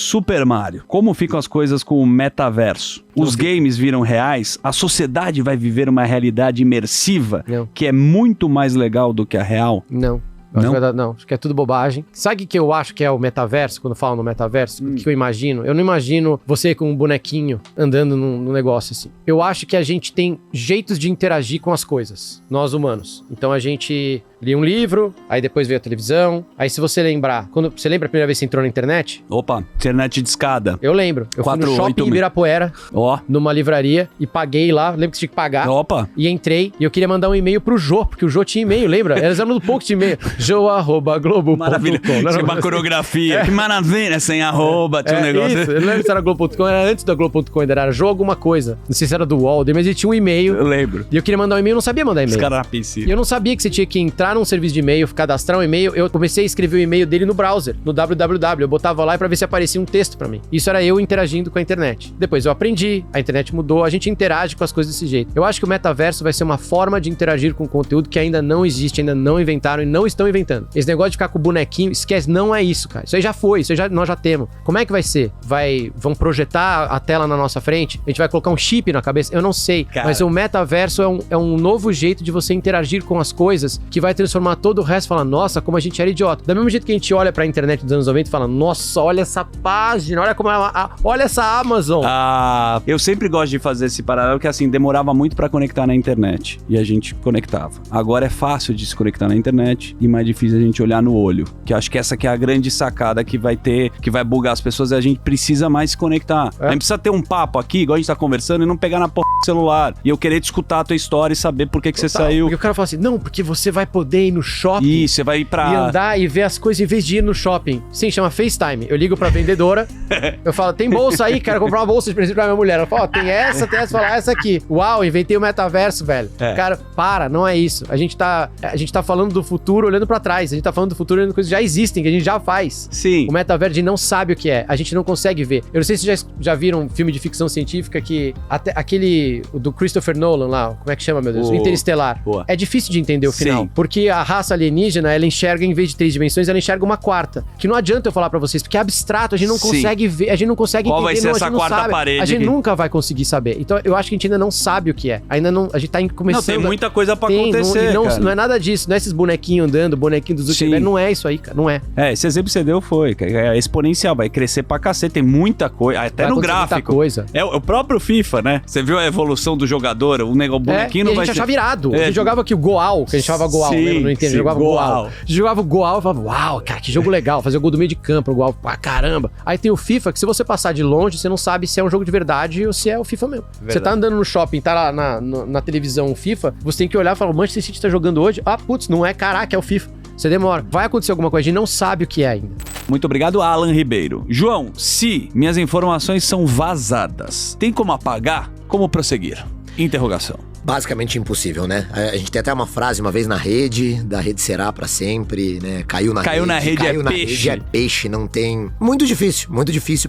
Super Mario, como ficam as coisas com o metaverso? Os games viram reais? A sociedade vai viver uma realidade imersiva que é muito mais legal do que a real? Não. Acho que é tudo bobagem. Sabe o que eu acho que é o metaverso, quando falam no metaverso? O que eu imagino? Eu não imagino você com um bonequinho andando num negócio assim. Eu acho que a gente tem jeitos de interagir com as coisas, nós humanos. Então a gente lia um livro, aí depois veio a televisão. Aí se você lembrar, você lembra a primeira vez que você entrou na internet? Opa, internet de escada. Eu lembro. Eu fui no shopping em Ibirapuera, numa livraria, e paguei lá. Lembro que você tinha que pagar. Opa. E entrei, e eu queria mandar um e-mail pro Jô, porque o Jô tinha e-mail, lembra? Eles eram do pouco de e-mail. Jô@globo.com. Maravilha. Tinha uma coreografia. Que maravilha, sem arroba, tinha um negócio. Isso, eu lembro se era Globo.com, era antes da Globo.com, ainda era Jô alguma coisa. Não sei se era do UOL, mas ele tinha um e-mail. Eu lembro. E eu queria mandar um e-mail, eu não sabia mandar e-mail. Os caras na piscina. E eu não sabia que você tinha que entrar num serviço de e-mail, cadastrar um e-mail. Eu comecei a escrever o e-mail dele no browser, no www. Eu botava lá pra ver se aparecia um texto pra mim. Isso era eu interagindo com a internet. Depois eu aprendi, a internet mudou, a gente interage com as coisas desse jeito. Eu acho que o metaverso vai ser uma forma de interagir com o conteúdo que ainda não existe, ainda não inventaram e não estão inventando. Esse negócio de ficar com o bonequinho, esquece, não é isso, cara. Isso aí já foi, nós já temos. Como é que vai ser? Vão projetar a tela na nossa frente? A gente vai colocar um chip na cabeça? Eu não sei. Cara, mas o metaverso é um novo jeito de você interagir com as coisas que vai transformar todo o resto e falar, nossa, como a gente era idiota. Do mesmo jeito que a gente olha pra internet dos anos 90 e fala, nossa, olha essa página, olha como olha essa Amazon. Eu sempre gosto de fazer esse paralelo, que assim, demorava muito pra conectar na internet. E a gente conectava. Agora é fácil de se conectar na internet e mais difícil a gente olhar no olho. Que eu acho que essa que é a grande sacada que vai bugar as pessoas, e a gente precisa mais se conectar. A gente precisa ter um papo aqui, igual a gente tá conversando, e não pegar na porra do celular. E eu querer te escutar a tua história e saber por que você saiu. Porque o cara fala assim, não, porque você vai poder ir no shopping. Isso, você vai ir pra... E andar e ver as coisas em vez de ir no shopping. Sim, chama FaceTime. Eu ligo pra vendedora, eu falo, tem bolsa aí? Quero comprar uma bolsa de presente pra minha mulher. Ela fala, tem essa, fala, essa aqui. Uau, inventei o metaverso, velho. Cara, não é isso. A gente tá falando do futuro olhando pra trás. A gente tá falando do futuro olhando coisas que já existem, que a gente já faz. Sim. O metaverso a gente não sabe o que é. A gente não consegue ver. Eu não sei se vocês já viram um filme de ficção científica que... Até aquele do Christopher Nolan lá, como é que chama, meu Deus? Interestelar. É difícil de entender o final. Sim. Porque a raça alienígena, ela enxerga, em vez de 3 dimensões, ela enxerga uma quarta. Que não adianta eu falar pra vocês, porque é abstrato, a gente não consegue ver, a gente não consegue entender. Qual vai ser essa quarta parede? A gente nunca vai conseguir saber. Então, eu acho que a gente ainda não sabe o que é. Ainda não, a gente tá começando... Não, tem muita coisa pra acontecer, não é nada disso. Não é esses bonequinhos andando, bonequinho dos Zuckerberg. Não é isso aí, cara. Não é. Esse exemplo que você deu foi. É exponencial, vai crescer pra cacete. Tem muita coisa. Até vai no gráfico. Muita coisa. É o próprio FIFA, né? Você viu a evolução do jogador? O bonequinho não vai ser... a gente achava virado. A gente jogava aqui o Goal, que a gente chamava Goal, lembra? Não entendo. Jogava Goal. A gente jogava o Goal e falava, uau, cara, que jogo legal. Fazer o gol do meio de campo, o Goal, pra caramba. Aí tem o FIFA, que se você passar de longe, você não sabe se é um jogo de verdade ou se é o FIFA mesmo. Verdade. Você tá andando no shopping, tá lá na televisão o FIFA, você tem que olhar e falar, o Manchester City tá jogando hoje? Putz, não é, caraca, é o FIFA. Você demora. Vai acontecer alguma coisa, a gente não sabe o que é ainda. Muito obrigado, Alan Ribeiro. João, se minhas informações são vazadas, tem como apagar? Como prosseguir? Interrogação. Basicamente impossível, né? A gente tem até uma frase uma vez na rede, da rede será pra sempre, né? Caiu na rede é peixe, não tem... Muito difícil,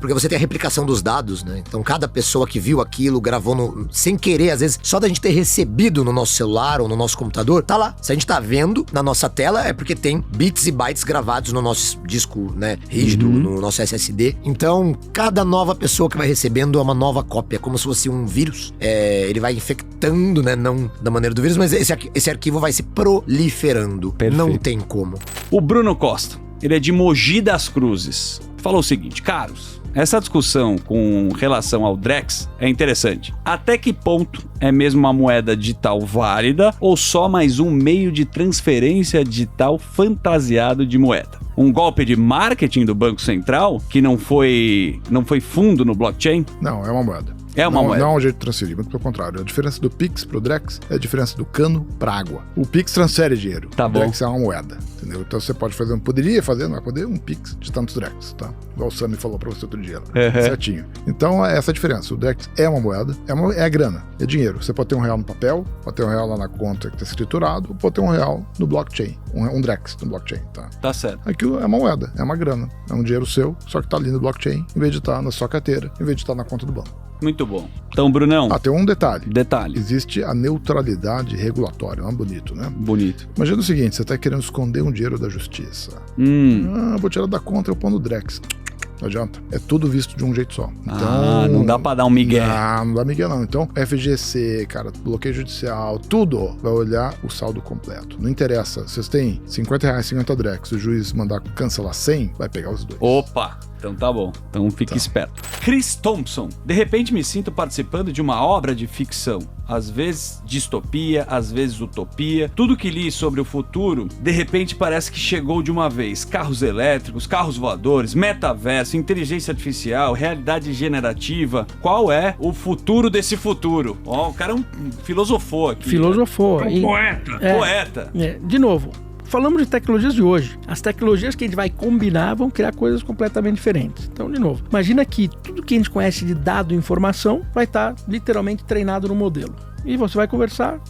porque você tem a replicação dos dados, né? Então cada pessoa que viu aquilo, gravou sem querer, às vezes, só da gente ter recebido no nosso celular ou no nosso computador, tá lá. Se a gente tá vendo na nossa tela, é porque tem bits e bytes gravados no nosso disco, né? Rígido, no nosso SSD. Então, cada nova pessoa que vai recebendo é uma nova cópia, como se fosse um vírus. Ele vai infectando, né? Não da maneira do vírus, mas esse arquivo vai se proliferando. Perfeito. Não tem como. O Bruno Costa, ele é de Mogi das Cruzes, falou o seguinte: caros, essa discussão com relação ao Drex é interessante. Até que ponto é mesmo uma moeda digital válida ou só mais um meio de transferência digital fantasiado de moeda? Um golpe de marketing do Banco Central que não foi fundo no blockchain? Não, é uma moeda. Moeda. Não é um jeito de transferir, muito pelo contrário. A diferença do Pix pro Drex é a diferença do cano pra água. O Pix transfere dinheiro. Tá bom. O Drex é uma moeda, entendeu? Então você poderia fazer, não vai poder, um Pix de tantos Drex, tá? Igual o Sammy falou pra você outro dia. Certinho. Então, essa é a diferença. O Drex é uma moeda, é a grana, é dinheiro. Você pode ter R$1 no papel, pode ter R$1 lá na conta que tá escriturado, ou pode ter R$1 no blockchain. Um Drex no blockchain, tá? Tá certo. Aquilo é uma moeda, é uma grana. É um dinheiro seu, só que tá ali no blockchain, em vez de estar na sua carteira, em vez de estar na conta do banco. Muito bom. Então, Brunão... tem um detalhe. Detalhe. Existe a neutralidade regulatória. É bonito, né? Bonito. Imagina o seguinte, você tá querendo esconder um dinheiro da justiça. Vou tirar da conta, eu ponho no Drex. Não adianta. É tudo visto de um jeito só. Então, não dá pra dar um migué. Não dá migué não. Então, FGC, cara, bloqueio judicial, tudo vai olhar o saldo completo. Não interessa. Vocês têm R$50, 50 Drex, o juiz mandar cancelar 100, vai pegar os dois. Opa! Então tá bom. Então fique esperto. Chris Thompson. De repente me sinto participando de uma obra de ficção. Às vezes distopia, às vezes utopia. Tudo que li sobre o futuro, de repente parece que chegou de uma vez. Carros elétricos, carros voadores, metaverso, inteligência artificial, realidade generativa. Qual é o futuro desse futuro? Ó, o cara filosofou aqui. Filosofou. Um poeta. Poeta. De novo, falamos de tecnologias de hoje. As tecnologias que a gente vai combinar vão criar coisas completamente diferentes. Então, de novo, imagina que tudo que a gente conhece de dado e informação vai estar literalmente treinado no modelo. E você vai conversando.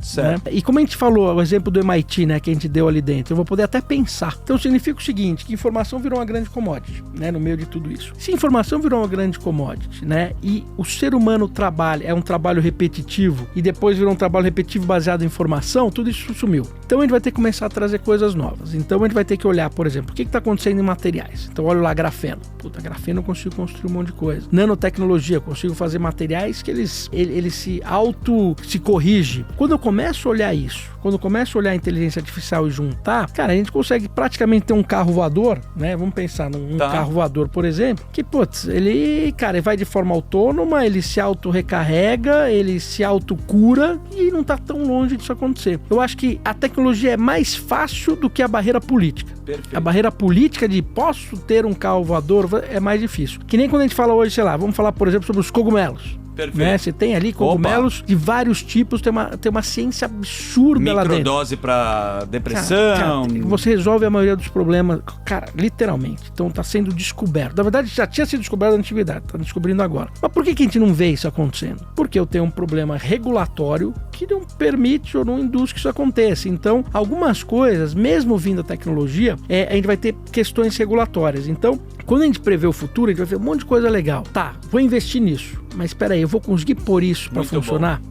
Certo. Né? E como a gente falou, o exemplo do MIT, né, que a gente deu ali dentro, eu vou poder até pensar. Então significa o seguinte, que informação virou uma grande commodity, né, no meio de tudo isso. Se informação virou uma grande commodity, né, e o ser humano trabalha, é um trabalho repetitivo, e depois virou um trabalho repetitivo baseado em informação, tudo isso sumiu. Então a gente vai ter que começar a trazer coisas novas. Então a gente vai ter que olhar, por exemplo, o que está acontecendo em materiais. Então olha lá, grafeno. Puta, grafeno eu consigo construir um monte de coisa. Nanotecnologia, eu consigo fazer materiais que eles se corrige. Quando eu começo a olhar isso, quando eu começo a olhar a inteligência artificial e juntar, cara, a gente consegue praticamente ter um carro voador, né? Vamos pensar num carro voador, por exemplo, que, putz, ele vai de forma autônoma, ele se auto-recarrega, ele se auto-cura e não tá tão longe disso acontecer. Eu acho que a tecnologia é mais fácil do que a barreira política. Perfeito. A barreira política de posso ter um carro voador é mais difícil. Que nem quando a gente fala hoje, sei lá, vamos falar, por exemplo, sobre os cogumelos. Né? Você tem ali cogumelos de vários tipos, tem uma ciência absurda lá dentro. Microdose pra depressão. Cara, você resolve a maioria dos problemas, cara, literalmente. Então tá sendo descoberto. Na verdade, já tinha sido descoberto na antiguidade, tá descobrindo agora. Mas por que a gente não vê isso acontecendo? Porque eu tenho um problema regulatório que não permite ou não induz que isso aconteça. Então, algumas coisas, mesmo vindo a tecnologia, a gente vai ter questões regulatórias. Então, quando a gente prevê o futuro, a gente vai ver um monte de coisa legal. Tá, vou investir nisso. Mas espera aí, eu vou conseguir pôr isso para funcionar? Bom.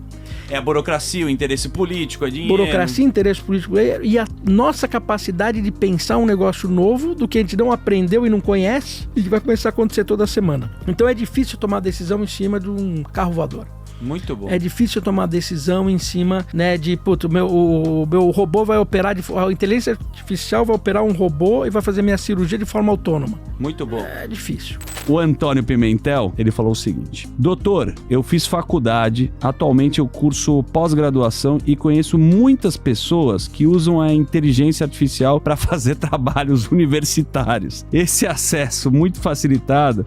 É a burocracia, o interesse político, é dinheiro. Burocracia, interesse político e a nossa capacidade de pensar um negócio novo do que a gente não aprendeu e não conhece e que vai começar a acontecer toda semana. Então é difícil tomar decisão em cima de um carro voador. Muito bom. É difícil tomar decisão em cima, né, de, putz, o meu robô vai operar, a inteligência artificial vai operar um robô e vai fazer minha cirurgia de forma autônoma. Muito bom. É difícil. O Antônio Pimentel, ele falou o seguinte: doutor, eu fiz faculdade, atualmente eu curso pós-graduação e conheço muitas pessoas que usam a inteligência artificial para fazer trabalhos universitários. Esse acesso muito facilitado,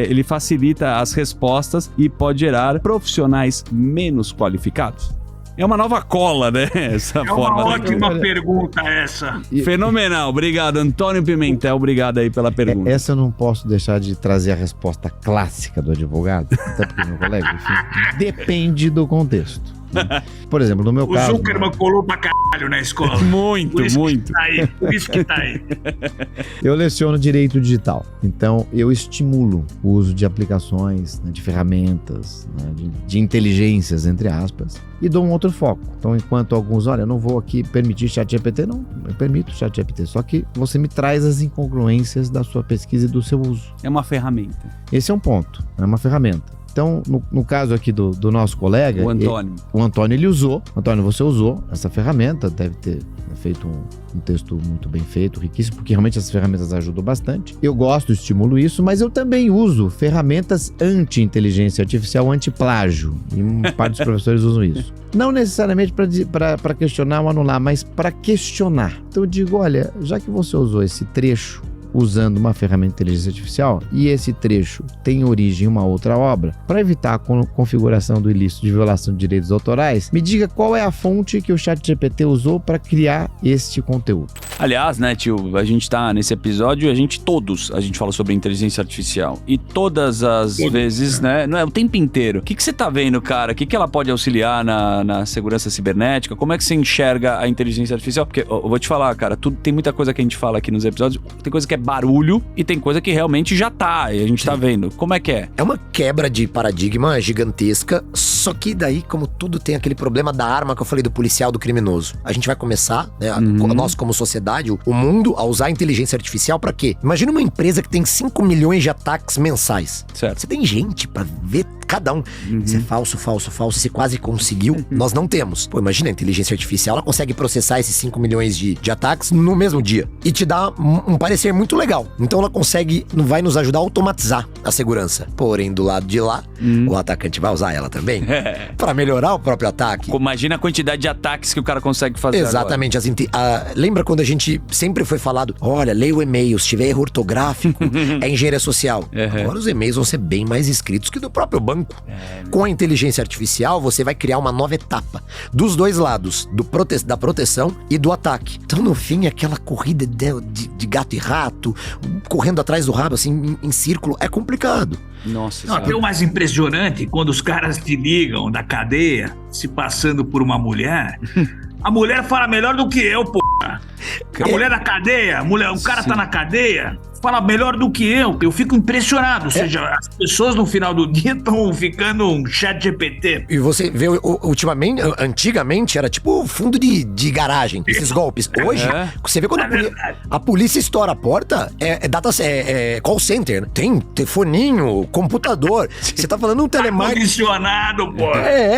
ele facilita as respostas e pode gerar profissionais menos qualificados? É uma nova cola, né? Essa forma. Uma ótima pergunta essa. Fenomenal. Obrigado, Antônio Pimentel. Obrigado aí pela pergunta. Essa eu não posso deixar de trazer a resposta clássica do advogado, até porque meu colega, enfim, depende do contexto. Por exemplo, no meu caso... O Zuckerman colou pra caralho na escola. Muito. Por isso que tá aí. Eu leciono direito digital, então eu estimulo o uso de aplicações, né, de ferramentas, né, de inteligências, entre aspas, e dou um outro foco. Então, enquanto alguns, olha, eu não vou aqui permitir ChatGPT, não, eu permito ChatGPT, só que você me traz as incongruências da sua pesquisa e do seu uso. É uma ferramenta. Esse é um ponto, é uma ferramenta. Então, no caso aqui do nosso colega... O Antônio. O Antônio, ele usou. Antônio, você usou essa ferramenta, deve ter feito um texto muito bem feito, riquíssimo, porque realmente essas ferramentas ajudam bastante. Eu gosto, estimulo isso, mas eu também uso ferramentas anti-inteligência artificial, anti-plágio. E uma parte dos professores usam isso. Não necessariamente para questionar ou anular, mas para questionar. Então eu digo, olha, já que você usou esse trecho usando uma ferramenta de inteligência artificial e esse trecho tem origem em uma outra obra, para evitar a configuração do ilícito de violação de direitos autorais, me diga qual é a fonte que o ChatGPT usou para criar este conteúdo. Aliás, né, tio, a gente tá nesse episódio, a gente fala sobre inteligência artificial e todas as vezes, né, não é o tempo inteiro. O que você tá vendo, cara? O que ela pode auxiliar na segurança cibernética? Como é que você enxerga a inteligência artificial? Porque eu vou te falar, cara, tem muita coisa que a gente fala aqui nos episódios, tem coisa que é barulho e tem coisa que realmente já tá, e a gente tá vendo. Como é que é? É uma quebra de paradigma gigantesca, só que daí, como tudo tem aquele problema da arma que eu falei do policial, do criminoso. A gente vai começar, né, nós como sociedade, o mundo, a usar a inteligência artificial pra quê? Imagina uma empresa que tem 5 milhões de ataques mensais. Certo. Você tem gente pra ver cada um. Isso é falso, você quase conseguiu. Nós não temos. Pô, imagina, a inteligência artificial, ela consegue processar esses 5 milhões de ataques no mesmo dia. E te dá um parecer muito legal. Então ela consegue, vai nos ajudar a automatizar a segurança. Porém, do lado de lá, o atacante vai usar ela também pra melhorar o próprio ataque. Imagina a quantidade de ataques que o cara consegue fazer. Exatamente. Lembra quando a gente sempre foi falado, olha, leia o e-mail, se tiver erro ortográfico, é engenharia social. Agora os e-mails vão ser bem mais escritos que do próprio banco. Com a inteligência artificial, você vai criar uma nova etapa dos dois lados, da proteção e do ataque. Então, no fim, aquela corrida de gato e rato, correndo atrás do rabo, assim, em círculo, é complicado. Nossa. Não, até o mais impressionante, quando os caras te ligam da cadeia, se passando por uma mulher, a mulher fala melhor do que eu, porra. A mulher da cadeia, o cara tá na cadeia, fala melhor do que eu. Eu fico impressionado. Ou seja, as pessoas no final do dia estão ficando um chat GPT. E você vê, antigamente era tipo fundo de garagem, esses golpes. Hoje, você vê quando a polícia estoura a porta, é call center, né? Tem telefoninho, computador. Você tá falando um telemarketing. Condicionado, pô.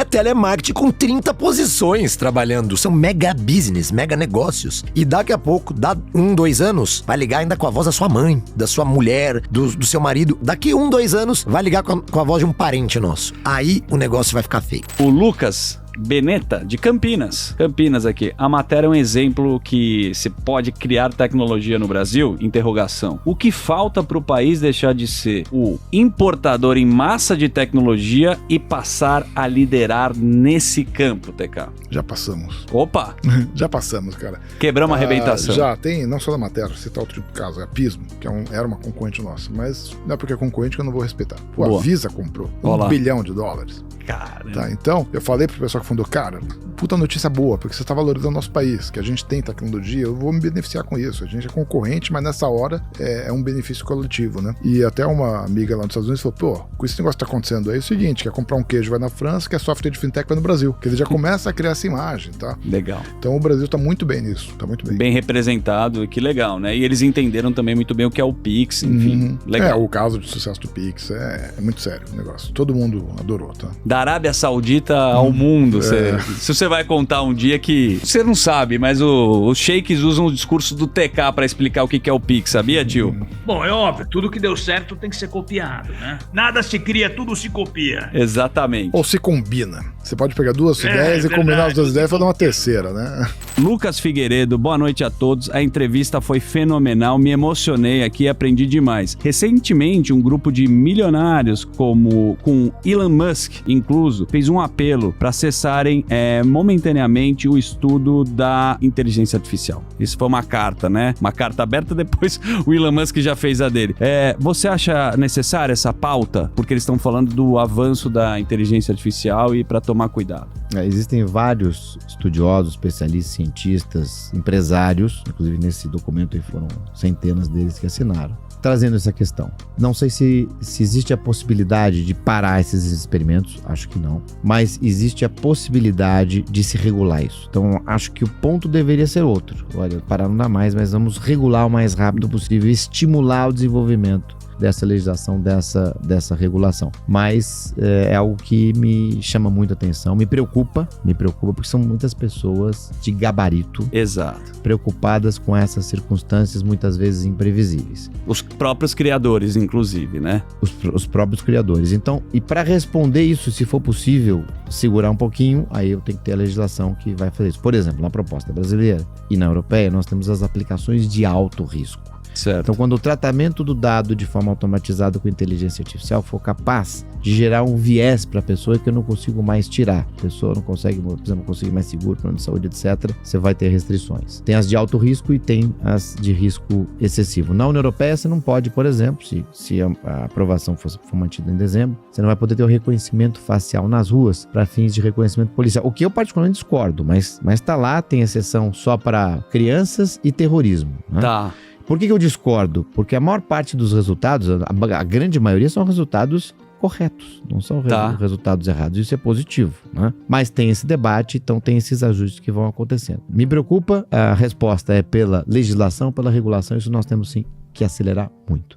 Telemarketing com 30 posições trabalhando. São mega business, mega negócios. E daqui a pouco, 2 anos, vai ligar ainda com a voz da sua mãe, da sua mulher, do seu marido. Daqui 2 anos, vai ligar com a voz de um parente nosso. Aí o negócio vai ficar feio. O Lucas Beneta, de Campinas. Campinas aqui. A matéria é um exemplo que se pode criar tecnologia no Brasil? Interrogação. O que falta para o país deixar de ser o importador em massa de tecnologia e passar a liderar nesse campo, TK? Já passamos. Opa! Já passamos, cara. Quebramos a arrebentação. Já, tem, não só da matéria, vou citar outro caso, a Pismo, que era uma concorrente nossa, mas não é porque é concorrente que eu não vou respeitar. A Visa comprou $1 bilhão. Cara. Tá, então, eu falei pro pessoal que fundou, cara, puta notícia boa, porque você tá valorizando o nosso país, que a gente tem tecnologia, eu vou me beneficiar com isso. A gente é concorrente, mas nessa hora é um benefício coletivo, né? E até uma amiga lá nos Estados Unidos falou, pô, com esse negócio que tá acontecendo aí, é o seguinte, quer comprar um queijo, vai na França, quer software de fintech, vai no Brasil. Que ele já começa a criar essa imagem, tá? Legal. Então o Brasil tá muito bem nisso, tá muito bem. Bem representado, que legal, né? E eles entenderam também muito bem o que é o Pix, enfim. Legal. O caso de sucesso do Pix é muito sério o negócio. Todo mundo adorou, tá? Da Arábia Saudita ao mundo. Se você vai contar um dia que você não sabe, mas os sheiks usam o discurso do TK pra explicar o que é o Pix, sabia, tio? Bom, é óbvio, tudo que deu certo tem que ser copiado, né? Nada se cria, tudo se copia. Exatamente. Ou se combina. Você pode pegar 2 ideias e combinar as 2 ideias e fazer uma terceira, né? Lucas Figueiredo, boa noite a todos. A entrevista foi fenomenal, me emocionei aqui e aprendi demais. Recentemente, um grupo de milionários, com Elon Musk incluso, fez um apelo para acessarem momentaneamente o estudo da inteligência artificial. Isso foi uma carta, né? Uma carta aberta, depois o Elon Musk já fez a dele. Você acha necessária essa pauta? Porque eles estão falando do avanço da inteligência artificial e para tomar cuidado. Existem vários estudiosos, especialistas, cientistas, empresários, inclusive nesse documento aí foram centenas deles que assinaram, trazendo essa questão. Não sei se existe a possibilidade de parar esses experimentos, acho que não, mas existe a possibilidade de se regular isso. Então, acho que o ponto deveria ser outro. Olha, parar não dá mais, mas vamos regular o mais rápido possível, estimular o desenvolvimento dessa legislação, dessa regulação. Mas é algo que me chama muito a atenção, me preocupa porque são muitas pessoas de gabarito. Exato. Preocupadas com essas circunstâncias muitas vezes imprevisíveis. Os próprios criadores, inclusive, né? Os próprios criadores. Então, e para responder isso, se for possível segurar um pouquinho, aí eu tenho que ter a legislação que vai fazer isso. Por exemplo, na proposta brasileira e na europeia, nós temos as aplicações de alto risco. Certo. Então, quando o tratamento do dado de forma automatizada com inteligência artificial for capaz de gerar um viés para a pessoa que eu não consigo mais tirar, a pessoa não consegue, por exemplo, conseguir mais seguro, plano de saúde, etc., você vai ter restrições. Tem as de alto risco e tem as de risco excessivo. Na União Europeia, você não pode, por exemplo, se a aprovação for mantida em dezembro, você não vai poder ter o reconhecimento facial nas ruas para fins de reconhecimento policial. O que eu particularmente discordo, mas tá lá, tem exceção só para crianças e terrorismo. Né? Tá. Por que eu discordo? Porque a maior parte dos resultados, a grande maioria, são resultados corretos, não são resultados errados. Isso é positivo, né? Mas tem esse debate, então tem esses ajustes que vão acontecendo. Me preocupa, a resposta é pela legislação, pela regulação, isso nós temos sim que acelerar muito.